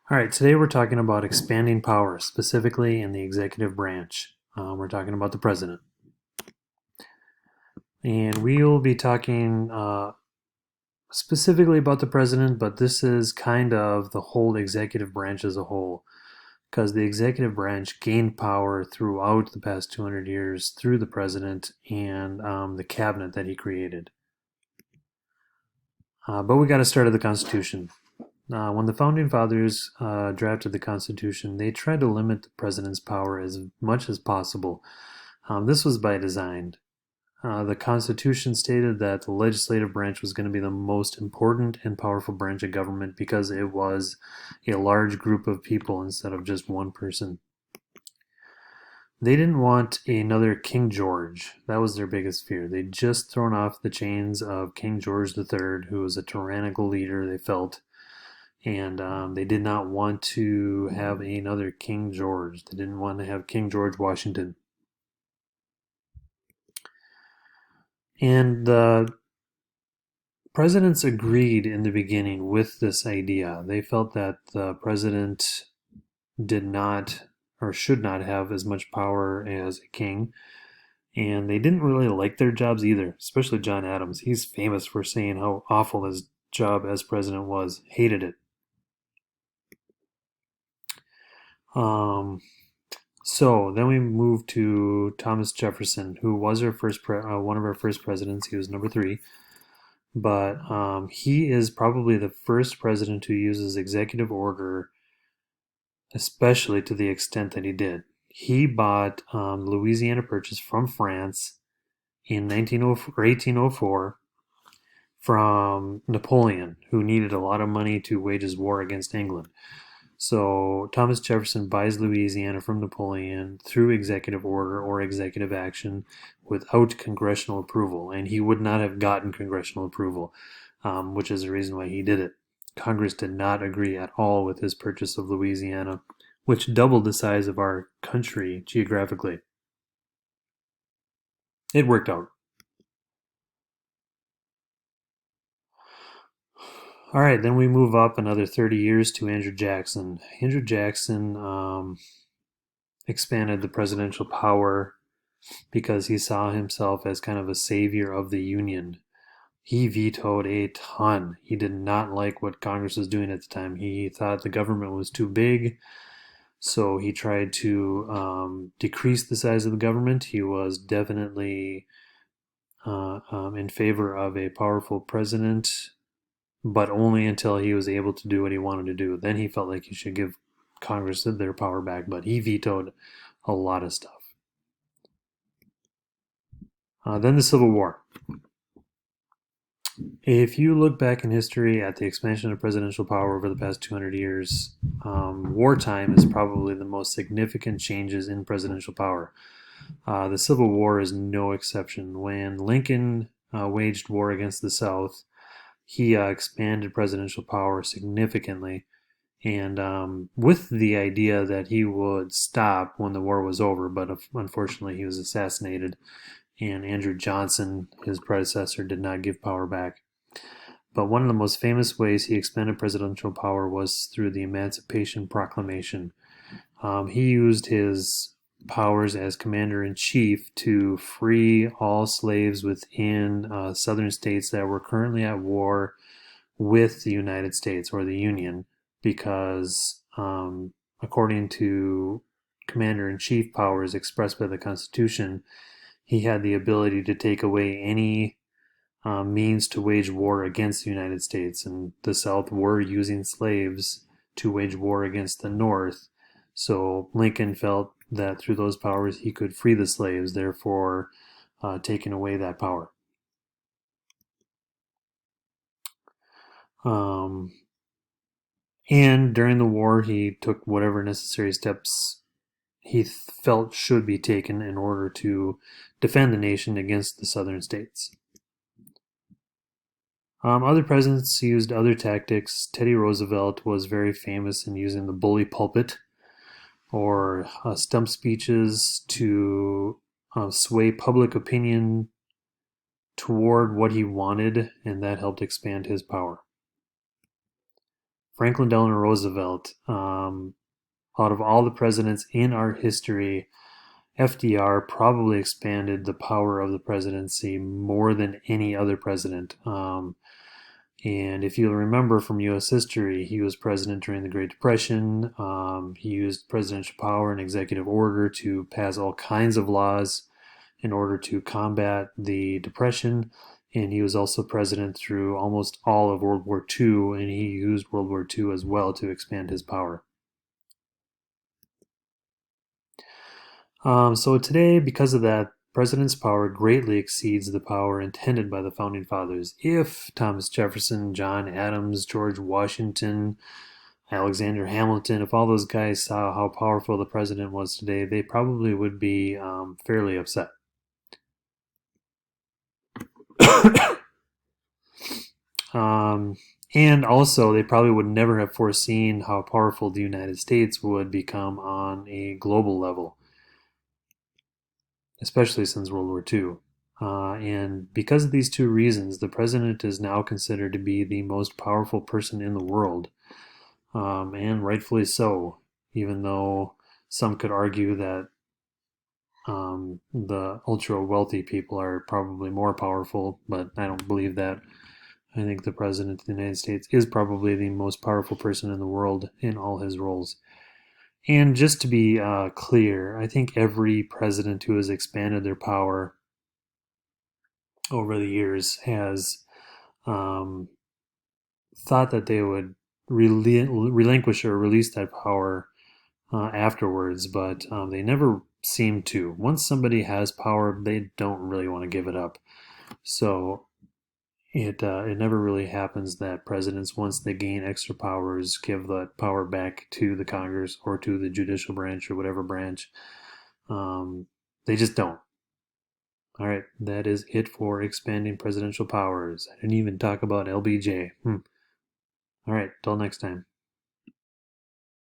All right, today we're talking about expanding power, specifically in the executive branch. We're talking about the president. And we'll be talking specifically about the president, but this is kind of the whole executive branch as a whole, because the executive branch gained power throughout the past 200 years through the president and the cabinet that he created. But we got to start at the Constitution. When the founding fathers drafted the Constitution, they tried to limit the president's power as much as possible. This was by design. The Constitution stated that the legislative branch was going to be the most important and powerful branch of government because it was a large group of people instead of just one person. They didn't want another King George. That was their biggest fear. They'd just thrown off the chains of King George III, who was a tyrannical leader, they felt, and they did not want to have another King George. They didn't want to have King George Washington. And the presidents agreed in the beginning with this idea. They felt that the president did not or should not have as much power as a king. And they didn't really like their jobs either, especially John Adams. He's famous for saying how awful his job as president was, hated it. Um, so then we move to Thomas Jefferson, who was our one of our first presidents. He was number three, but he is probably the first president who uses executive order, especially to the extent that he did. He bought the Louisiana Purchase from France in 1804 from Napoleon, who needed a lot of money to wage his war against England. So Thomas Jefferson buys Louisiana from Napoleon through executive order or executive action without congressional approval, and he would not have gotten congressional approval, which is the reason why he did it. Congress did not agree at all with his purchase of Louisiana, which doubled the size of our country geographically. It worked out. All right, then we move up another 30 years to Andrew Jackson. Andrew Jackson expanded the presidential power because he saw himself as kind of a savior of the Union. He vetoed a ton. He did not like what Congress was doing at the time. He thought the government was too big, so he tried to decrease the size of the government. He was definitely in favor of a powerful president, but only until he was able to do what he wanted to do. Then he felt like he should give Congress their power back, but he vetoed a lot of stuff. Then the Civil War. If you look back in history at the expansion of presidential power over the past 200 years, wartime is probably the most significant changes in presidential power. The Civil War is no exception. When Lincoln waged war against the South, he expanded presidential power significantly, and with the idea that he would stop when the war was over, but unfortunately he was assassinated, and Andrew Johnson, his predecessor, did not give power back. But one of the most famous ways he expanded presidential power was through the Emancipation Proclamation. He used his powers as commander in chief to free all slaves within southern states that were currently at war with the United States or the Union, because according to commander in chief powers expressed by the Constitution, he had the ability to take away any means to wage war against the United States, and the South were using slaves to wage war against the North. So Lincoln felt that through those powers he could free the slaves, therefore taking away that power. Um, and during the war, he took whatever necessary steps he felt should be taken in order to defend the nation against the southern states. Other presidents used other tactics. Teddy Roosevelt was very famous in using the bully pulpit or stump speeches to sway public opinion toward what he wanted, and that helped expand his power. Franklin Delano Roosevelt, out of all the presidents in our history, FDR probably expanded the power of the presidency more than any other president. And if you'll remember from U.S. history, he was president during the Great Depression. He used presidential power and executive order to pass all kinds of laws in order to combat the Depression. And he was also president through almost all of World War II, and he used World War II as well to expand his power. So today, because of that, president's power greatly exceeds the power intended by the founding fathers. If Thomas Jefferson, John Adams, George Washington, Alexander Hamilton, if all those guys saw how powerful the president was today, they probably would be fairly upset. And also, they probably would never have foreseen how powerful the United States would become on a global level, especially since World War II. And because of these two reasons, the president is now considered to be the most powerful person in the world, and rightfully so, even though some could argue that the ultra wealthy people are probably more powerful, but I don't believe that. I think the President of the United States is probably the most powerful person in the world in all his roles. And just to be clear, I think every president who has expanded their power over the years has um, thought that they would relinquish or release that power afterwards, but they never seem to. Once somebody has power, they don't really want to give it up. So it never really happens that presidents, once they gain extra powers, give that power back to the Congress or to the judicial branch or whatever branch. They just don't. All right, that is it for expanding presidential powers. I didn't even talk about LBJ. All right, till next time.